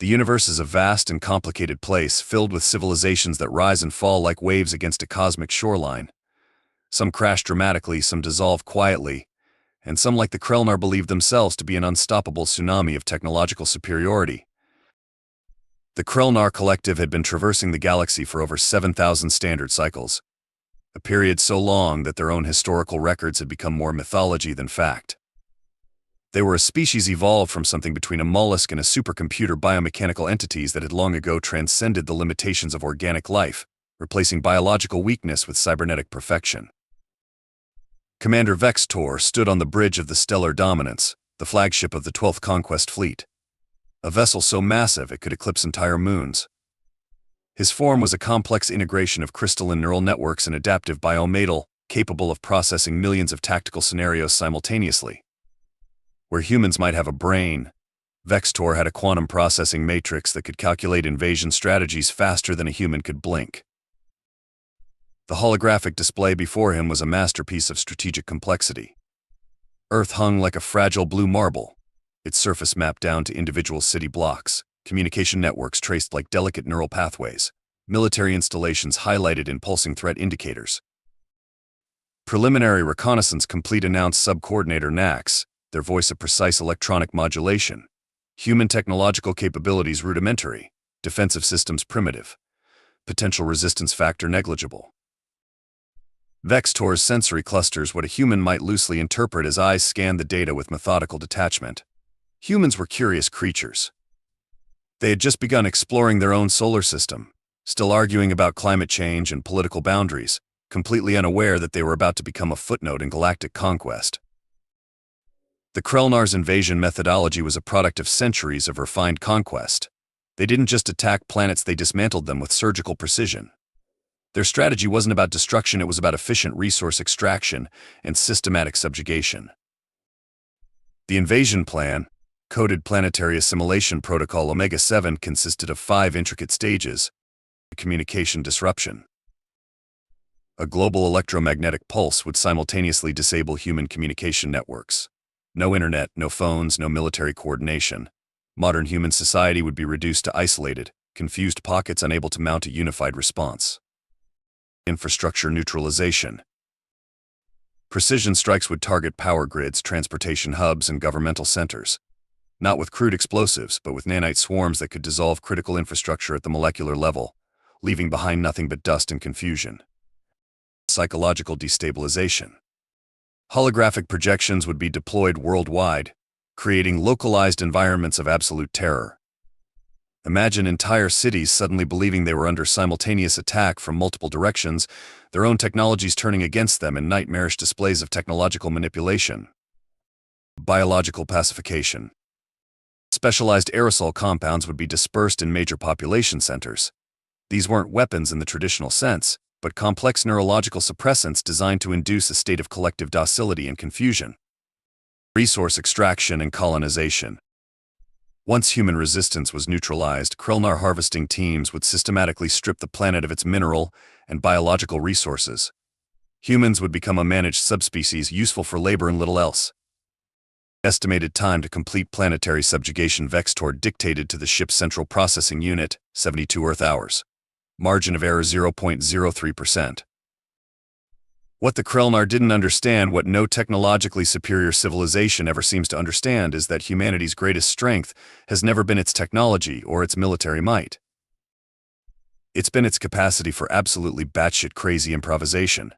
The universe is a vast and complicated place filled with civilizations that rise and fall like waves against a cosmic shoreline. Some crash dramatically, some dissolve quietly, and some, like the Krelnar, believe themselves to be an unstoppable tsunami of technological superiority. The Krelnar collective had been traversing the galaxy for over 7,000 standard cycles, a period so long that their own historical records had become more mythology than fact. They were a species evolved from something between a mollusk and a supercomputer, biomechanical entities that had long ago transcended the limitations of organic life, replacing biological weakness with cybernetic perfection. Commander Vextor stood on the bridge of the Stellar Dominance, the flagship of the 12th Conquest fleet, a vessel so massive it could eclipse entire moons. His form was a complex integration of crystalline neural networks and adaptive biomechanical, capable of processing millions of tactical scenarios simultaneously. Where humans might have a brain, Vextor had a quantum processing matrix that could calculate invasion strategies faster than a human could blink. The holographic display before him was a masterpiece of strategic complexity. Earth hung like a fragile blue marble, its surface mapped down to individual city blocks, communication networks traced like delicate neural pathways, military installations highlighted in pulsing threat indicators. Preliminary reconnaissance complete, announced Sub-Coordinator Nax, their voice a precise electronic modulation. Human technological capabilities rudimentary, defensive systems primitive, potential resistance factor negligible. Vextor's sensory clusters what a human might loosely interpret as eyes scanned the data with methodical detachment. Humans were curious creatures. They had just begun exploring their own solar system, still arguing about climate change and political boundaries, completely unaware that they were about to become a footnote in galactic conquest. The Krelnar's invasion methodology was a product of centuries of refined conquest. They didn't just attack planets, they dismantled them with surgical precision. Their strategy wasn't about destruction, it was about efficient resource extraction and systematic subjugation. The invasion plan, coded planetary assimilation protocol Omega-7, consisted of 5 intricate stages. Communication disruption. A global electromagnetic pulse would simultaneously disable human communication networks. No internet, no phones, no military coordination. Modern human society would be reduced to isolated, confused pockets unable to mount a unified response. Infrastructure neutralization. Precision strikes would target power grids, transportation hubs, and governmental centers. Not with crude explosives, but with nanite swarms that could dissolve critical infrastructure at the molecular level, leaving behind nothing but dust and confusion. Psychological destabilization. Holographic projections would be deployed worldwide, creating localized environments of absolute terror. Imagine entire cities suddenly believing they were under simultaneous attack from multiple directions, their own technologies turning against them in nightmarish displays of technological manipulation. Biological pacification. Specialized aerosol compounds would be dispersed in major population centers. These weren't weapons in the traditional sense, but complex neurological suppressants designed to induce a state of collective docility and confusion. Resource extraction and colonization. Once human resistance was neutralized, Krelnar harvesting teams would systematically strip the planet of its mineral and biological resources. Humans would become a managed subspecies useful for labor and little else. Estimated time to complete planetary subjugation. Vextor dictated to the ship's central processing unit, 72 Earth hours. Margin of error 0.03%. What the Krelnar didn't understand, what no technologically superior civilization ever seems to understand, is that humanity's greatest strength has never been its technology or its military might. It's been its capacity for absolutely batshit crazy improvisation.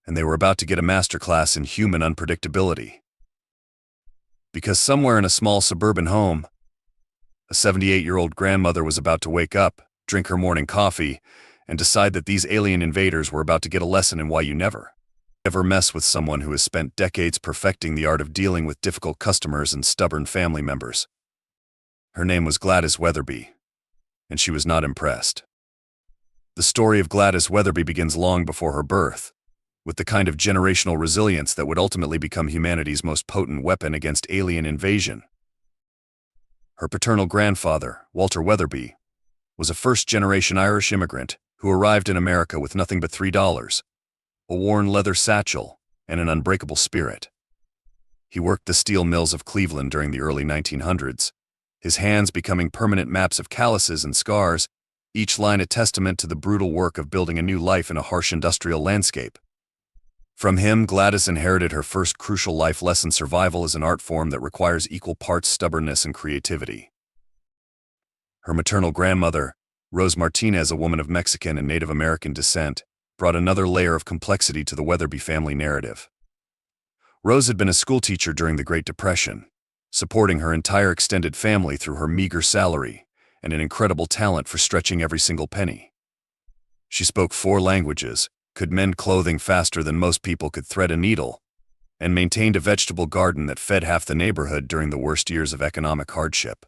And they were about to get a masterclass in human unpredictability. Because somewhere in a small suburban home, a 78-year-old grandmother was about to wake up, drink her morning coffee, and decide that these alien invaders were about to get a lesson in why you never mess with someone who has spent decades perfecting the art of dealing with difficult customers and stubborn family members. Her name was Gladys Weatherby, and she was not impressed. The story of Gladys Weatherby begins long before her birth, with the kind of generational resilience that would ultimately become humanity's most potent weapon against alien invasion. Her paternal grandfather, Walter Weatherby, was a first-generation Irish immigrant who arrived in America with nothing but $3, a worn leather satchel, and an unbreakable spirit. He worked the steel mills of Cleveland during the early 1900s, his hands becoming permanent maps of calluses and scars, each line a testament to the brutal work of building a new life in a harsh industrial landscape. From him, Gladys inherited her first crucial life lesson: survival is an art form that requires equal parts stubbornness and creativity. Her maternal grandmother, Rose Martinez, a woman of Mexican and Native American descent, brought another layer of complexity to the Weatherby family narrative. Rose had been a schoolteacher during the Great Depression, supporting her entire extended family through her meager salary and an incredible talent for stretching every single penny. She spoke 4 languages, could mend clothing faster than most people could thread a needle, and maintained a vegetable garden that fed half the neighborhood during the worst years of economic hardship.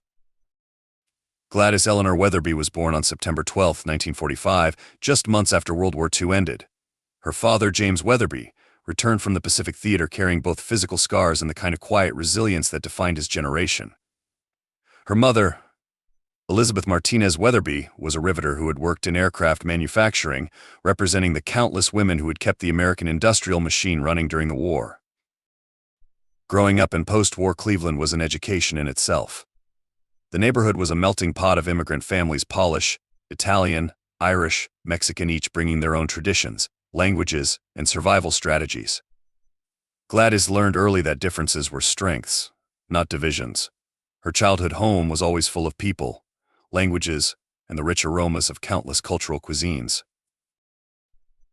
Gladys Eleanor Weatherby was born on September 12, 1945, just months after World War II ended. Her father, James Weatherby, returned from the Pacific Theater carrying both physical scars and the kind of quiet resilience that defined his generation. Her mother, Elizabeth Martinez Weatherby, was a riveter who had worked in aircraft manufacturing, representing the countless women who had kept the American industrial machine running during the war. Growing up in post-war Cleveland was an education in itself. The neighborhood was a melting pot of immigrant families: Polish, Italian, Irish, Mexican, each bringing their own traditions, languages, and survival strategies. Gladys learned early that differences were strengths, not divisions. Her childhood home was always full of people, languages, and the rich aromas of countless cultural cuisines.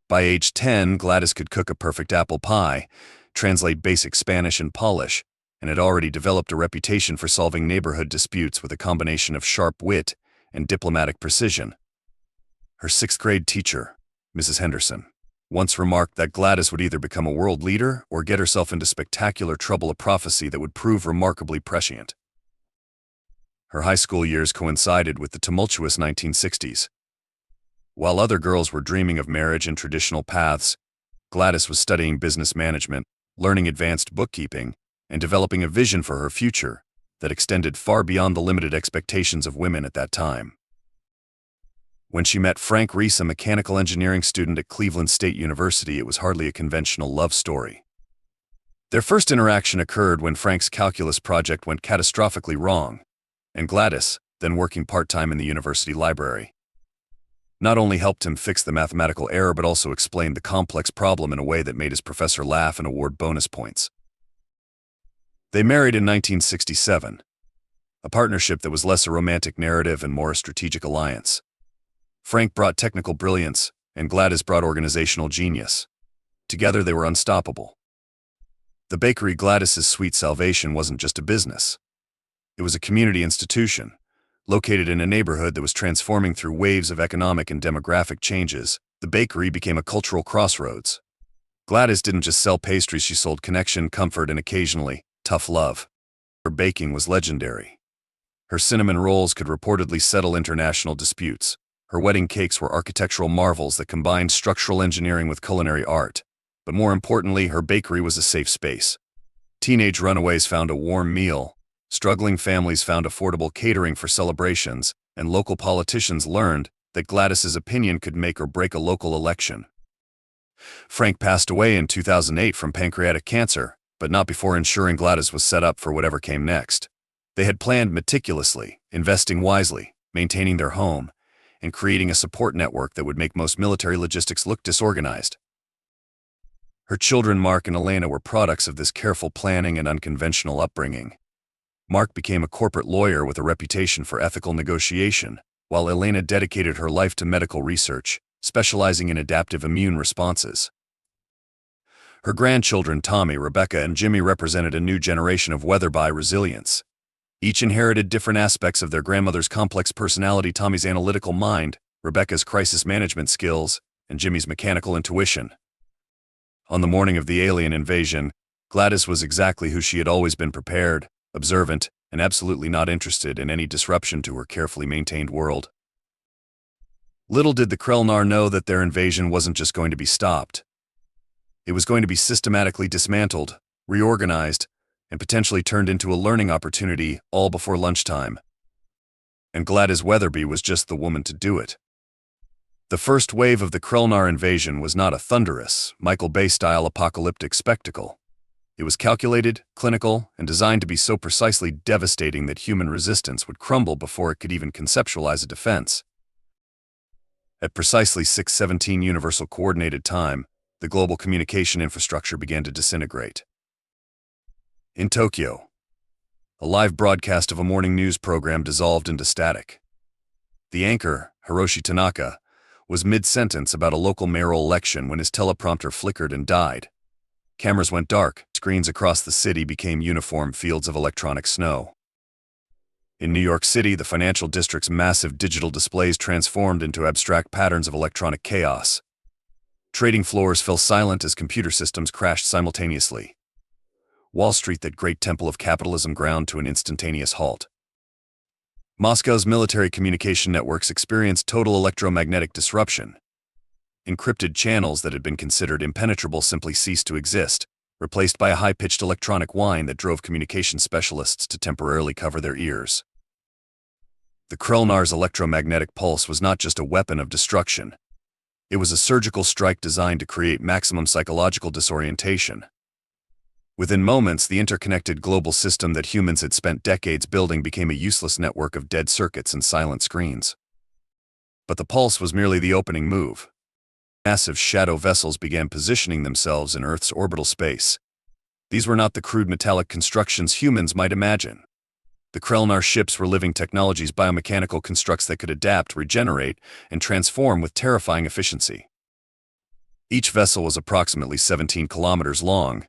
By age 10, Gladys could cook a perfect apple pie, translate basic Spanish and Polish, and had already developed a reputation for solving neighborhood disputes with a combination of sharp wit and diplomatic precision. Her 6th-grade teacher, Mrs. Henderson, once remarked that Gladys would either become a world leader or get herself into spectacular trouble, a prophecy that would prove remarkably prescient. Her high school years coincided with the tumultuous 1960s. While other girls were dreaming of marriage and traditional paths, Gladys was studying business management, learning advanced bookkeeping, and developing a vision for her future that extended far beyond the limited expectations of women at that time. When she met Frank Reese, a mechanical engineering student at Cleveland State University, it was hardly a conventional love story. Their first interaction occurred when Frank's calculus project went catastrophically wrong, and Gladys, then working part-time in the university library, not only helped him fix the mathematical error but also explained the complex problem in a way that made his professor laugh and award bonus points. They married in 1967, a partnership that was less a romantic narrative and more a strategic alliance. Frank brought technical brilliance, and Gladys brought organizational genius. Together they were unstoppable. The bakery, Gladys's sweet salvation, wasn't just a business. It was a community institution, located in a neighborhood that was transforming through waves of economic and demographic changes. The bakery became a cultural crossroads. Gladys didn't just sell pastries, she sold connection, comfort, and occasionally, tough love. Her baking was legendary. Her cinnamon rolls could reportedly settle international disputes. Her wedding cakes were architectural marvels that combined structural engineering with culinary art. But more importantly, her bakery was a safe space. Teenage runaways found a warm meal, struggling families found affordable catering for celebrations, and local politicians learned that Gladys's opinion could make or break a local election. Frank passed away in 2008 from pancreatic cancer, but not before ensuring Gladys was set up for whatever came next. They had planned meticulously, investing wisely, maintaining their home, and creating a support network that would make most military logistics look disorganized. Her children, Mark and Elena, were products of this careful planning and unconventional upbringing. Mark became a corporate lawyer with a reputation for ethical negotiation, while Elena dedicated her life to medical research, specializing in adaptive immune responses. Her grandchildren, Tommy, Rebecca, and Jimmy, represented a new generation of Weatherby resilience. Each inherited different aspects of their grandmother's complex personality: Tommy's analytical mind, Rebecca's crisis management skills, and Jimmy's mechanical intuition. On the morning of the alien invasion, Gladys was exactly who she had always been: prepared, observant, and absolutely not interested in any disruption to her carefully maintained world. Little did the Krelnar know that their invasion wasn't just going to be stopped. It was going to be systematically dismantled, reorganized, and potentially turned into a learning opportunity, all before lunchtime. And Gladys Weatherby was just the woman to do it. The first wave of the Krelnar invasion was not a thunderous, Michael Bay-style apocalyptic spectacle. It was calculated, clinical, and designed to be so precisely devastating that human resistance would crumble before it could even conceptualize a defense. At precisely 6:17 Universal Coordinated Time, the global communication infrastructure began to disintegrate. In Tokyo, a live broadcast of a morning news program dissolved into static. The anchor, Hiroshi Tanaka, was mid-sentence about a local mayoral election when his teleprompter flickered and died. Cameras went dark, screens across the city became uniform fields of electronic snow. In New York City, the financial district's massive digital displays transformed into abstract patterns of electronic chaos. Trading floors fell silent as computer systems crashed simultaneously. Wall Street, that great temple of capitalism, ground to an instantaneous halt. Moscow's military communication networks experienced total electromagnetic disruption. Encrypted channels that had been considered impenetrable simply ceased to exist, replaced by a high-pitched electronic whine that drove communication specialists to temporarily cover their ears. The Krelnar's electromagnetic pulse was not just a weapon of destruction. It was a surgical strike designed to create maximum psychological disorientation. Within moments, the interconnected global system that humans had spent decades building became a useless network of dead circuits and silent screens. But the pulse was merely the opening move. Massive shadow vessels began positioning themselves in Earth's orbital space. These were not the crude metallic constructions humans might imagine. The Krelnar ships were living technologies, biomechanical constructs that could adapt, regenerate, and transform with terrifying efficiency. Each vessel was approximately 17 kilometers long,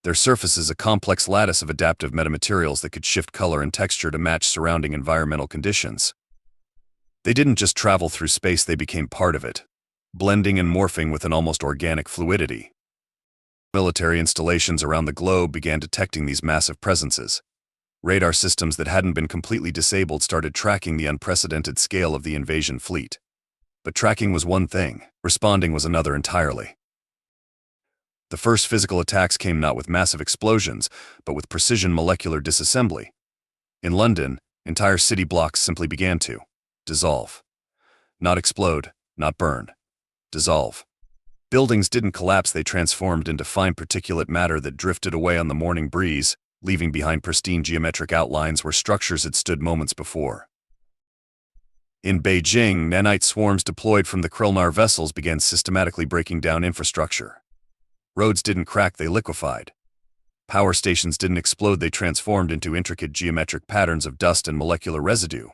their surfaces a complex lattice of adaptive metamaterials that could shift color and texture to match surrounding environmental conditions. They didn't just travel through space, they became part of it, blending and morphing with an almost organic fluidity. Military installations around the globe began detecting these massive presences. Radar systems that hadn't been completely disabled started tracking the unprecedented scale of the invasion fleet. But tracking was one thing, responding was another entirely. The first physical attacks came not with massive explosions, but with precision molecular disassembly. In London, entire city blocks simply began to dissolve. Not explode, not burn. Dissolve. Buildings didn't collapse, they transformed into fine particulate matter that drifted away on the morning breeze, leaving behind pristine geometric outlines where structures had stood moments before. In Beijing, nanite swarms deployed from the Krelnar vessels began systematically breaking down infrastructure. Roads didn't crack, they liquefied. Power stations didn't explode, they transformed into intricate geometric patterns of dust and molecular residue.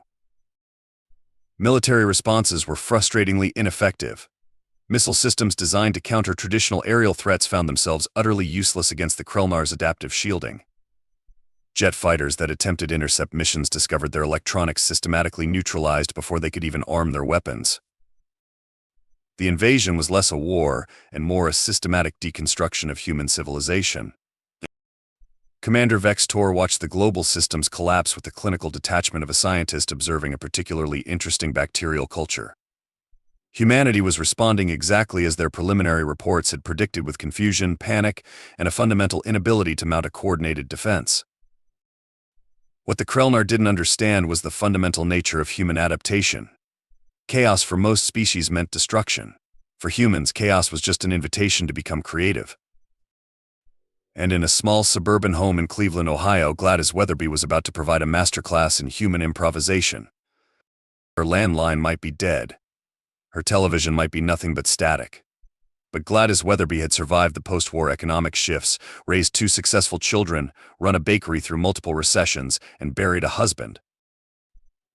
Military responses were frustratingly ineffective. Missile systems designed to counter traditional aerial threats found themselves utterly useless against the Krelnar's adaptive shielding. Jet fighters that attempted intercept missions discovered their electronics systematically neutralized before they could even arm their weapons. The invasion was less a war and more a systematic deconstruction of human civilization. Commander Vextor watched the global systems collapse with the clinical detachment of a scientist observing a particularly interesting bacterial culture. Humanity was responding exactly as their preliminary reports had predicted, with confusion, panic, and a fundamental inability to mount a coordinated defense. What the Krelnar didn't understand was the fundamental nature of human adaptation. Chaos for most species meant destruction. For humans, chaos was just an invitation to become creative. And in a small suburban home in Cleveland, Ohio, Gladys Weatherby was about to provide a masterclass in human improvisation. Her landline might be dead. Her television might be nothing but static. But Gladys Weatherby had survived the post-war economic shifts, raised 2 successful children, run a bakery through multiple recessions, and buried a husband.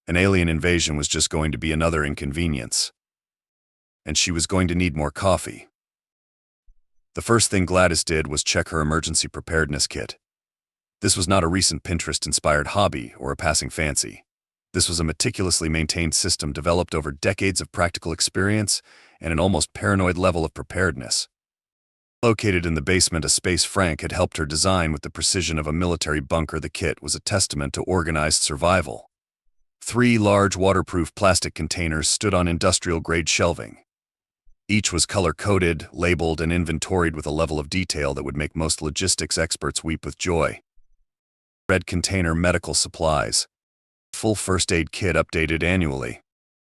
An alien invasion was just going to be another inconvenience. And she was going to need more coffee. The first thing Gladys did was check her emergency preparedness kit. This was not a recent Pinterest-inspired hobby or a passing fancy. This was a meticulously maintained system developed over decades of practical experience and an almost paranoid level of preparedness. Located in the basement, a space Frank had helped her design with the precision of a military bunker, the kit was a testament to organized survival. 3 large waterproof plastic containers stood on industrial-grade shelving. Each was color-coded, labeled, and inventoried with a level of detail that would make most logistics experts weep with joy. Red container: medical supplies. Full first aid kit updated annually.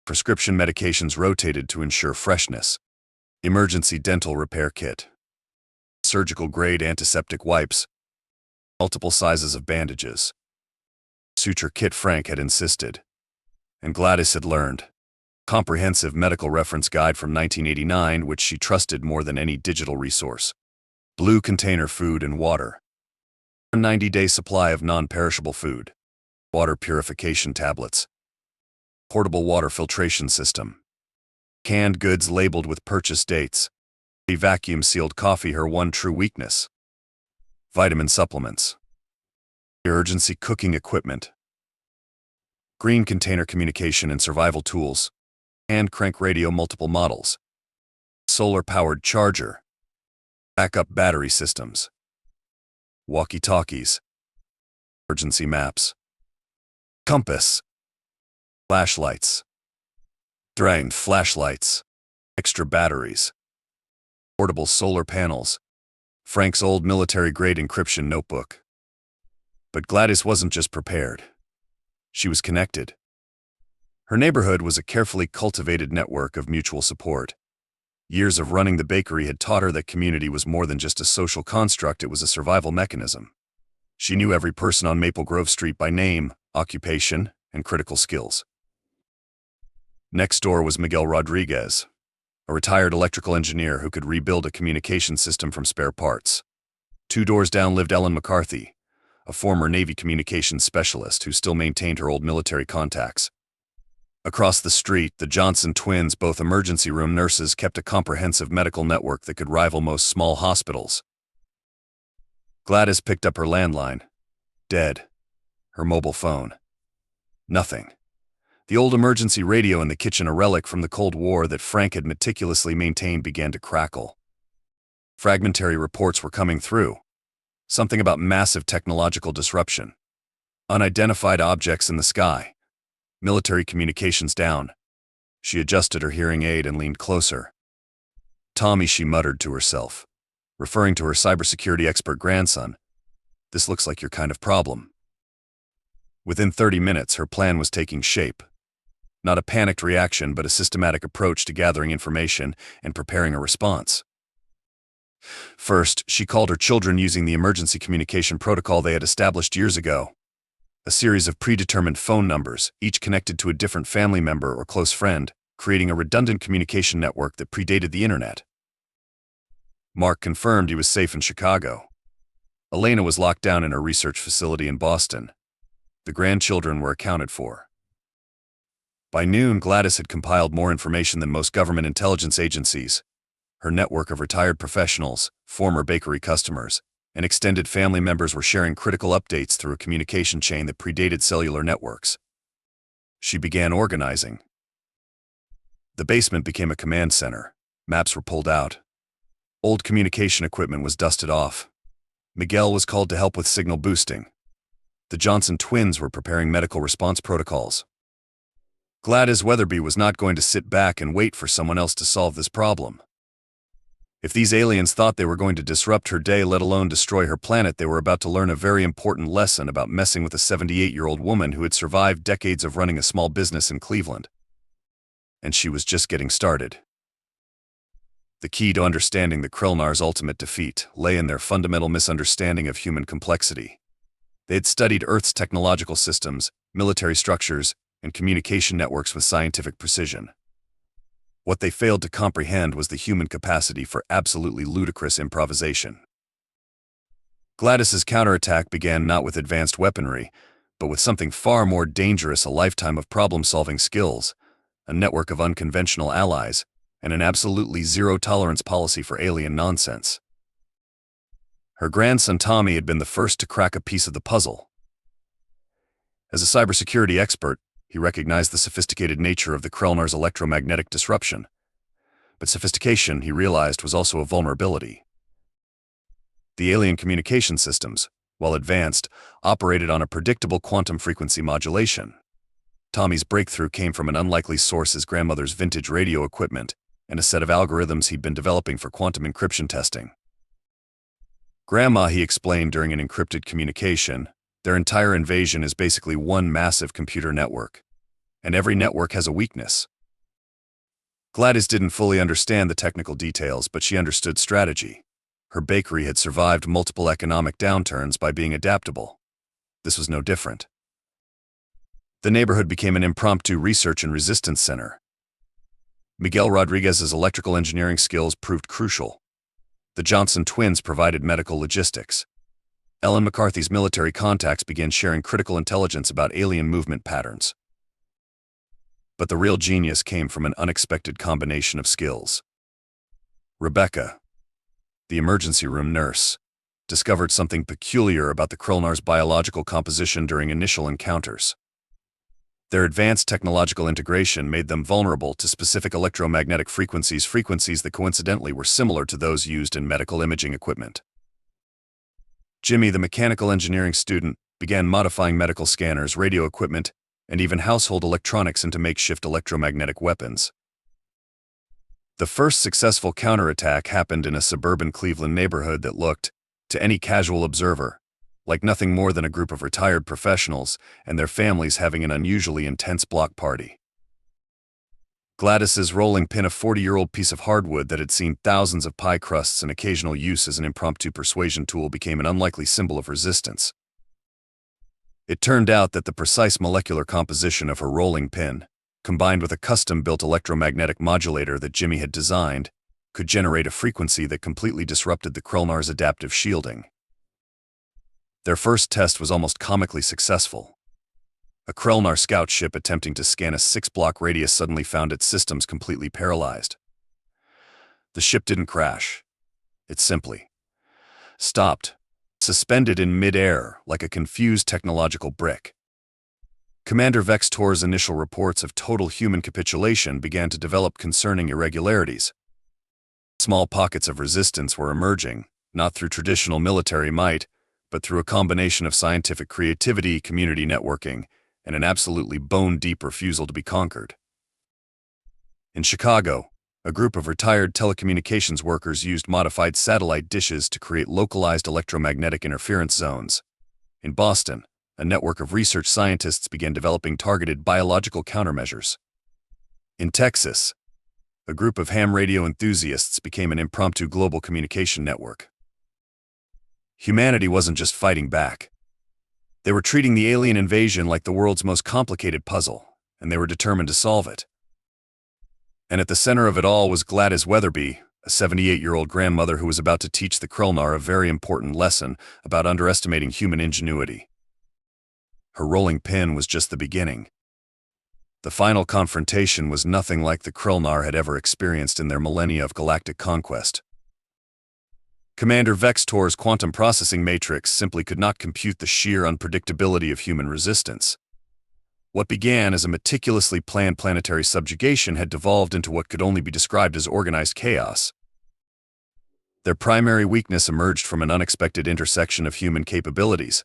Prescription medications rotated to ensure freshness. Emergency dental repair kit. Surgical-grade antiseptic wipes. multiple sizes of bandages. Suture kit Frank had insisted, and Gladys had learned. Comprehensive medical reference guide from 1989, which she trusted more than any digital resource. Blue container food and water. A 90-day supply of non-perishable food. Water purification tablets. Portable water filtration system. Canned goods labeled with purchase dates. A vacuum-sealed coffee, her one true weakness. Vitamin supplements. Emergency cooking equipment. Green container communication and survival tools. Hand crank radio multiple models. Solar-powered charger. Backup battery systems. Walkie-talkies. Emergency maps. Compass. Flashlights. Drained flashlights. Extra batteries. Portable solar panels. Frank's old military-grade encryption notebook. But Gladys wasn't just prepared. She was connected. Her neighborhood was a carefully cultivated network of mutual support. Years of running the bakery had taught her that community was more than just a social construct, it was a survival mechanism. She knew every person on Maple Grove Street by name, occupation, and critical skills. Next door was Miguel Rodriguez, a retired electrical engineer who could rebuild a communication system from spare parts. 2 doors down lived Ellen McCarthy, a former Navy communications specialist who still maintained her old military contacts. Across the street, the Johnson twins, both emergency room nurses, kept a comprehensive medical network that could rival most small hospitals. Gladys picked up her landline. Dead. Her mobile phone. Nothing. The old emergency radio in the kitchen, a relic from the Cold War that Frank had meticulously maintained, began to crackle. Fragmentary reports were coming through. Something about massive technological disruption. Unidentified objects in the sky. Military communications down. She adjusted her hearing aid and leaned closer. Tommy, she muttered to herself, referring to her cybersecurity expert grandson. This looks like your kind of problem. Within 30 minutes, her plan was taking shape. Not a panicked reaction, but a systematic approach to gathering information and preparing a response. First, she called her children using the emergency communication protocol they had established years ago. A series of predetermined phone numbers, each connected to a different family member or close friend, creating a redundant communication network that predated the internet. Mark confirmed he was safe in Chicago. Elena was locked down in her research facility in Boston. The grandchildren were accounted for. By noon, Gladys had compiled more information than most government intelligence agencies. Her network of retired professionals, former bakery customers, and extended family members were sharing critical updates through a communication chain that predated cellular networks. She began organizing. The basement became a command center. Maps were pulled out. Old communication equipment was dusted off. Miguel was called to help with signal boosting. The Johnson twins were preparing medical response protocols. Gladys Weatherby was not going to sit back and wait for someone else to solve this problem. If these aliens thought they were going to disrupt her day, let alone destroy her planet, they were about to learn a very important lesson about messing with a 78-year-old woman who had survived decades of running a small business in Cleveland. And she was just getting started. The key to understanding the Krelnar's ultimate defeat lay in their fundamental misunderstanding of human complexity. They had studied Earth's technological systems, military structures, and communication networks with scientific precision. What they failed to comprehend was the human capacity for absolutely ludicrous improvisation. Gladys's counterattack began not with advanced weaponry, but with something far more dangerous: a lifetime of problem-solving skills, a network of unconventional allies, and an absolutely zero-tolerance policy for alien nonsense. Her grandson Tommy had been the first to crack a piece of the puzzle. As a cybersecurity expert, he recognized the sophisticated nature of the Krelnar's electromagnetic disruption. But sophistication, he realized, was also a vulnerability. The alien communication systems, while advanced, operated on a predictable quantum frequency modulation. Tommy's breakthrough came from an unlikely source: his grandmother's vintage radio equipment and a set of algorithms he'd been developing for quantum encryption testing. "Grandma," he explained during an encrypted communication, "their entire invasion is basically one massive computer network. And every network has a weakness." Gladys didn't fully understand the technical details, but she understood strategy. Her bakery had survived multiple economic downturns by being adaptable. This was no different. The neighborhood became an impromptu research and resistance center. Miguel Rodriguez's electrical engineering skills proved crucial. The Johnson twins provided medical logistics. Ellen McCarthy's military contacts began sharing critical intelligence about alien movement patterns. But the real genius came from an unexpected combination of skills. Rebecca, the emergency room nurse, discovered something peculiar about the Krelnar's biological composition during initial encounters. Their advanced technological integration made them vulnerable to specific electromagnetic frequencies that coincidentally were similar to those used in medical imaging equipment. Jimmy, the mechanical engineering student, began modifying medical scanners, radio equipment, and even household electronics into makeshift electromagnetic weapons. The first successful counterattack happened in a suburban Cleveland neighborhood that looked, to any casual observer, like nothing more than a group of retired professionals and their families having an unusually intense block party. Gladys's rolling pin, a 40-year-old piece of hardwood that had seen thousands of pie crusts and occasional use as an impromptu persuasion tool, became an unlikely symbol of resistance. It turned out that the precise molecular composition of her rolling pin, combined with a custom-built electromagnetic modulator that Jimmy had designed, could generate a frequency that completely disrupted the Krelnar's adaptive shielding. Their first test was almost comically successful. A Krelnar scout ship attempting to scan a 6-block radius suddenly found its systems completely paralyzed. The ship didn't crash. It simply stopped, suspended in mid-air like a confused technological brick. Commander Vextor's initial reports of total human capitulation began to develop concerning irregularities. Small pockets of resistance were emerging, not through traditional military might, but through a combination of scientific creativity, community networking, and an absolutely bone-deep refusal to be conquered. In Chicago, a group of retired telecommunications workers used modified satellite dishes to create localized electromagnetic interference zones. In Boston, a network of research scientists began developing targeted biological countermeasures. In Texas, a group of ham radio enthusiasts became an impromptu global communication network. Humanity wasn't just fighting back. They were treating the alien invasion like the world's most complicated puzzle, and they were determined to solve it. And at the center of it all was Gladys Weatherby, a 78-year-old grandmother who was about to teach the Krelnar a very important lesson about underestimating human ingenuity. Her rolling pin was just the beginning. The final confrontation was nothing like the Krelnar had ever experienced in their millennia of galactic conquest. Commander Vextor's quantum processing matrix simply could not compute the sheer unpredictability of human resistance. What began as a meticulously planned planetary subjugation had devolved into what could only be described as organized chaos. Their primary weakness emerged from an unexpected intersection of human capabilities.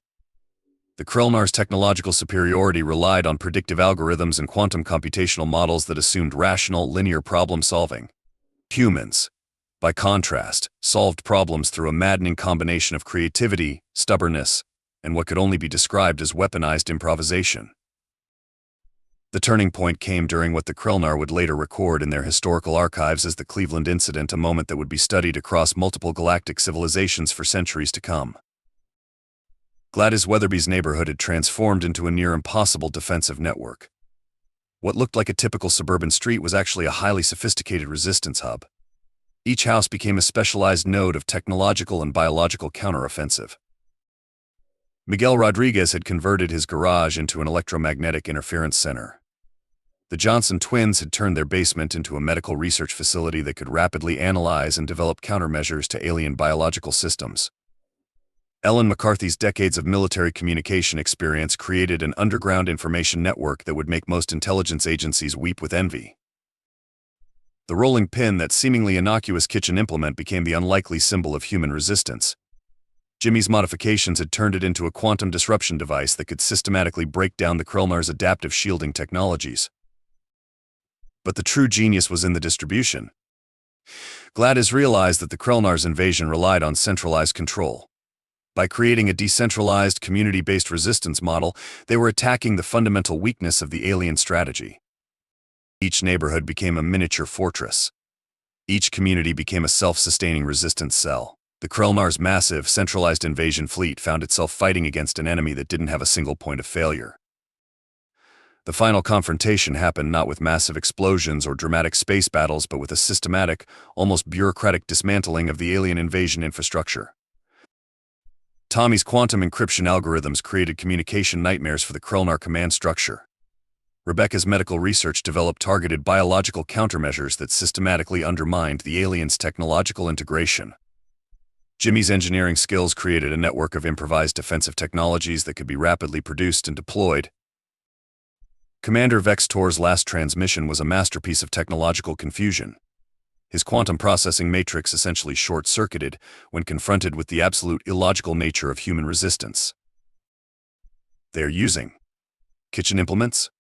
The Krelnar's technological superiority relied on predictive algorithms and quantum computational models that assumed rational, linear problem-solving. Humans, by contrast, solved problems through a maddening combination of creativity, stubbornness, and what could only be described as weaponized improvisation. The turning point came during what the Krelnar would later record in their historical archives as the Cleveland Incident, a moment that would be studied across multiple galactic civilizations for centuries to come. Gladys Weatherby's neighborhood had transformed into a near-impossible defensive network. What looked like a typical suburban street was actually a highly sophisticated resistance hub. Each house became a specialized node of technological and biological counteroffensive. Miguel Rodriguez had converted his garage into an electromagnetic interference center. The Johnson twins had turned their basement into a medical research facility that could rapidly analyze and develop countermeasures to alien biological systems. Ellen McCarthy's decades of military communication experience created an underground information network that would make most intelligence agencies weep with envy. The rolling pin, that seemingly innocuous kitchen implement, became the unlikely symbol of human resistance. Jimmy's modifications had turned it into a quantum disruption device that could systematically break down the Krelnar's adaptive shielding technologies. But the true genius was in the distribution. Gladys realized that the Krelnar's invasion relied on centralized control. By creating a decentralized, community-based resistance model, they were attacking the fundamental weakness of the alien strategy. Each neighborhood became a miniature fortress. Each community became a self-sustaining resistance cell. The Krelnar's massive, centralized invasion fleet found itself fighting against an enemy that didn't have a single point of failure. The final confrontation happened not with massive explosions or dramatic space battles, but with a systematic, almost bureaucratic dismantling of the alien invasion infrastructure. Tommy's quantum encryption algorithms created communication nightmares for the Krelnar command structure. Rebecca's medical research developed targeted biological countermeasures that systematically undermined the aliens' technological integration. Jimmy's engineering skills created a network of improvised defensive technologies that could be rapidly produced and deployed. Commander Vextor's last transmission was a masterpiece of technological confusion. His quantum processing matrix essentially short-circuited when confronted with the absolute illogical nature of human resistance. They are using kitchen implements,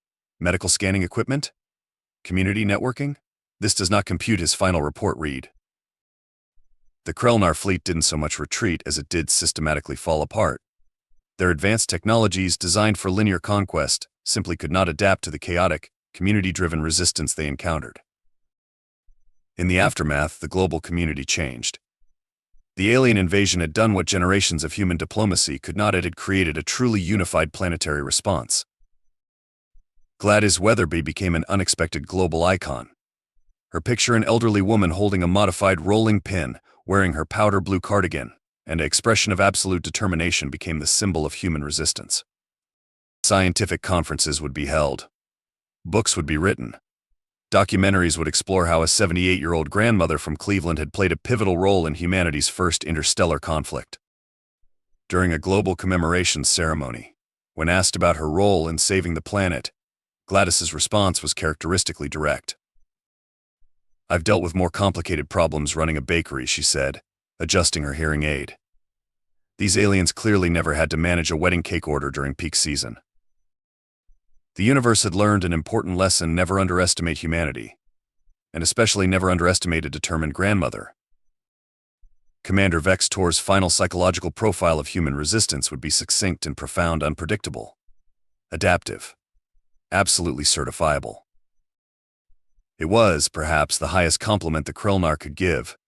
medical scanning equipment, community networking. This does not compute, his final report read. The Krelnar fleet didn't so much retreat as it did systematically fall apart. Their advanced technologies, designed for linear conquest, simply could not adapt to the chaotic, community-driven resistance they encountered. In the aftermath, the global community changed. The alien invasion had done what generations of human diplomacy could not. It had created a truly unified planetary response. Gladys Weatherby became an unexpected global icon. Her picture, an elderly woman holding a modified rolling pin, wearing her powder blue cardigan, and an expression of absolute determination, became the symbol of human resistance. Scientific conferences would be held. Books would be written. Documentaries would explore how a 78-year-old grandmother from Cleveland had played a pivotal role in humanity's first interstellar conflict. During a global commemoration ceremony, when asked about her role in saving the planet, Gladys's response was characteristically direct. "I've dealt with more complicated problems running a bakery," she said, adjusting her hearing aid. "These aliens clearly never had to manage a wedding cake order during peak season." The universe had learned an important lesson: never underestimate humanity, and especially never underestimate a determined grandmother. Commander Vextor's final psychological profile of human resistance would be succinct and profound: unpredictable, adaptive, absolutely certifiable. It was, perhaps, the highest compliment the Krelnar could give,